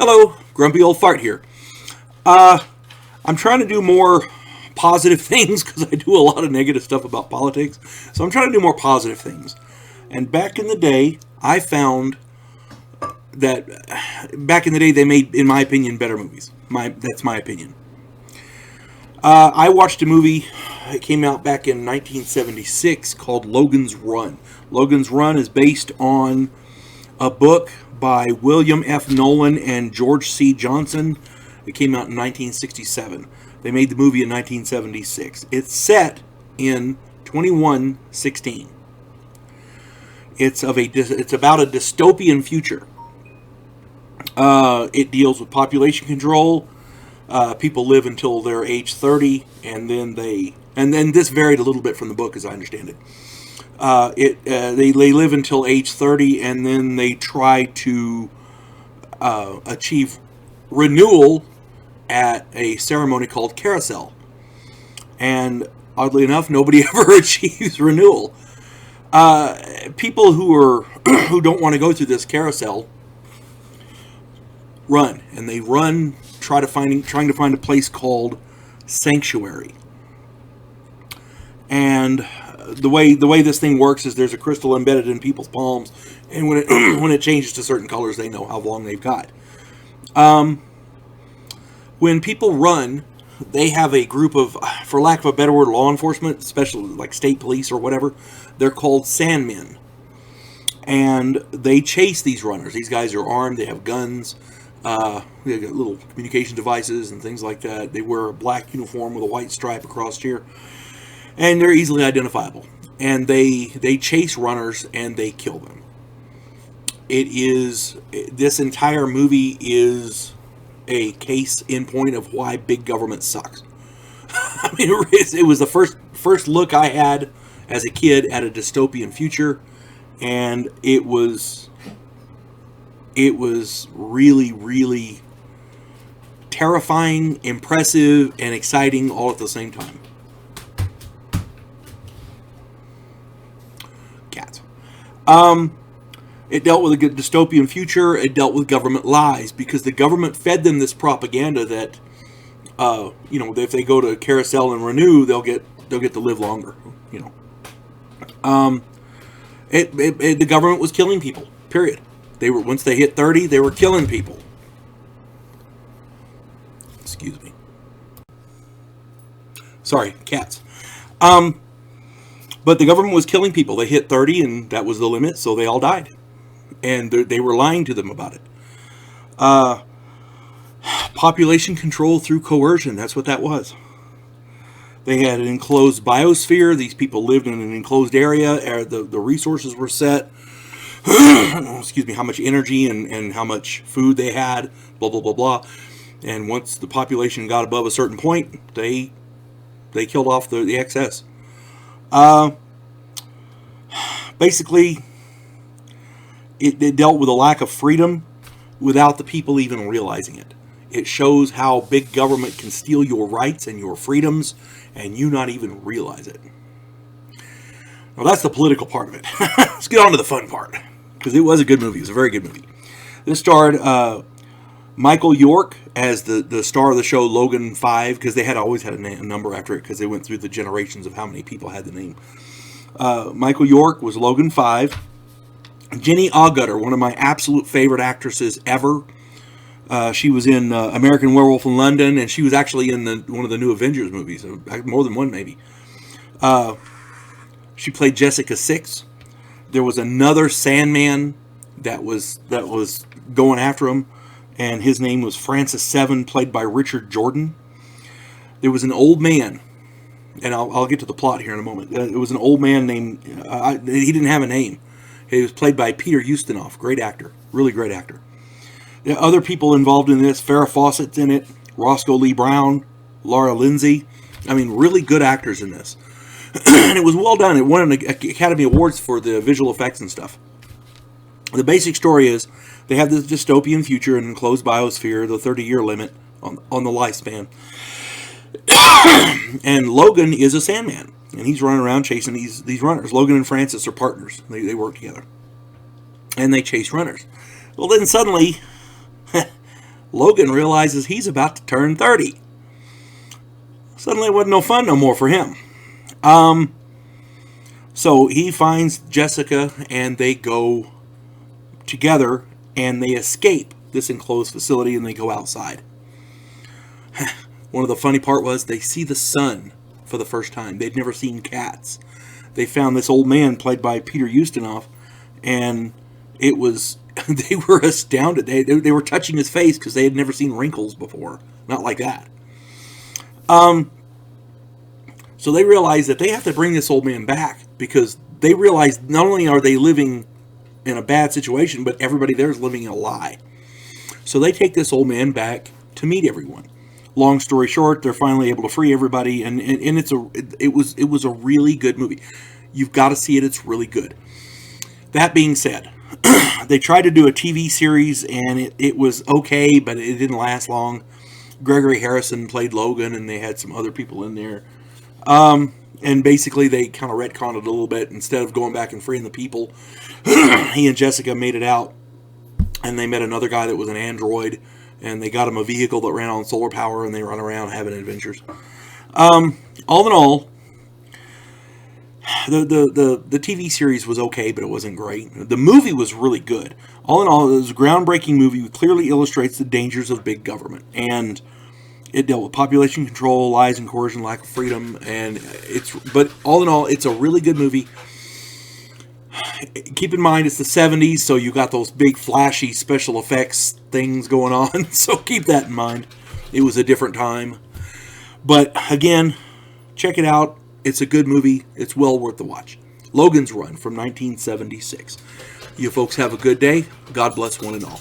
Hello, Grumpy Old Fart here. I'm trying to do more positive things because I do a lot of negative stuff about politics. So I'm trying to do more positive things. And back in the day, I found that they made, in my opinion, better movies. That's my opinion. I watched a movie. It came out back in 1976 called Logan's Run. Logan's Run is based on a book by William F. Nolan and George C. Johnson. It came out in 1967. They made the movie in 1976. It's set in 2116. It's about a dystopian future. It deals with population control. People live until they're age 30, and then this varied a little bit from the book, as I understand it. They live until age 30, and then they try to achieve renewal at a ceremony called carousel. And oddly enough, nobody ever achieves renewal. People who don't want to go through this carousel run, and they run trying to find a place called Sanctuary. And the way this thing works is there's a crystal embedded in people's palms, and when it changes to certain colors, they know how long they've got. When people run, they have a group of, for lack of a better word, law enforcement, especially like state police or whatever. They're called Sandmen, and they chase these runners. These guys are armed. They have guns. They got little communication devices and things like that. They wear a black uniform with a white stripe across here, and they're easily identifiable. And they chase runners and they kill them. This entire movie is a case in point of why big government sucks. I mean, it was the first look I had as a kid at a dystopian future, and it was really, really terrifying, impressive, and exciting all at the same time. Cats. It dealt with a good dystopian future. It dealt with government lies, because the government fed them this propaganda that, if they go to carousel and renew, they'll get to live longer. The government was killing people. Period. Once they hit 30, they were killing people. Excuse me. Sorry, cats. But the government was killing people. They hit 30, and that was the limit, so they all died. And they were lying to them about it. Population control through coercion. That's what that was. They had an enclosed biosphere. These people lived in an enclosed area. The resources were set. Excuse me, how much energy and how much food they had. Blah, blah, blah, blah. And once the population got above a certain point, they killed off the excess. Basically, it dealt with a lack of freedom without the people even realizing it. It shows how big government can steal your rights and your freedoms, and you not even realize it. Well, that's the political part of it. Let's get on to the fun part, because it was a good movie. It was a very good movie. This starred Michael York as the star of the show Logan 5, because they always had a number after it, because they went through the generations of how many people had the name. Michael York was Logan 5. Jenny Agutter, one of my absolute favorite actresses ever. She was in American Werewolf in London, and she was actually in one of the new Avengers movies, more than one maybe. She played Jessica 6. There was another Sandman that was going after him, and his name was Francis 7, played by Richard Jordan. There was an old man, and I'll get to the plot here in a moment. It was an old man named, he didn't have a name. He was played by Peter Ustinov. Great actor. Really great actor. There are other people involved in this. Farrah Fawcett's in it. Roscoe Lee Brown. Laura Lindsay. I mean, really good actors in this. And it was well done. It won an Academy Awards for the visual effects and stuff. The basic story is they have this dystopian future, an enclosed biosphere, the 30-year limit on the lifespan. And Logan is a Sandman. And he's running around chasing these runners. Logan and Francis are partners. They work together. And they chase runners. Well, then suddenly, Logan realizes he's about to turn 30. Suddenly it wasn't no fun no more for him. So he finds Jessica and they go together and they escape this enclosed facility and they go outside. One of the funny part was they see the sun for the first time. They'd never seen cats. They found this old man played by Peter Ustinov, and it was they were astounded. They were touching his face because they had never seen wrinkles before. Not like that. So they realize that they have to bring this old man back because they realize not only are they living in a bad situation, but everybody there is living in a lie. So they take this old man back to meet everyone. Long story short, they're finally able to free everybody, and it was a really good movie. You've got to see it; it's really good. That being said, they tried to do a TV series, and it was okay, but it didn't last long. Gregory Harrison played Logan, and they had some other people in there. And basically, they kind of retconned it a little bit. Instead of going back and freeing the people, he and Jessica made it out, and they met another guy that was an android. And they got him a vehicle that ran on solar power, and they run around having adventures. All in all, the TV series was okay, but it wasn't great. The movie was really good. All in all, it was a groundbreaking movie that clearly illustrates the dangers of big government. And it dealt with population control, lies and coercion, lack of freedom. But all in all, it's a really good movie. Keep in mind, it's the 70s, so you got those big flashy special effects things going on. So keep that in mind. It was a different time. But again, check it out. It's a good movie. It's well worth the watch. Logan's Run from 1976. You folks have a good day. God bless one and all.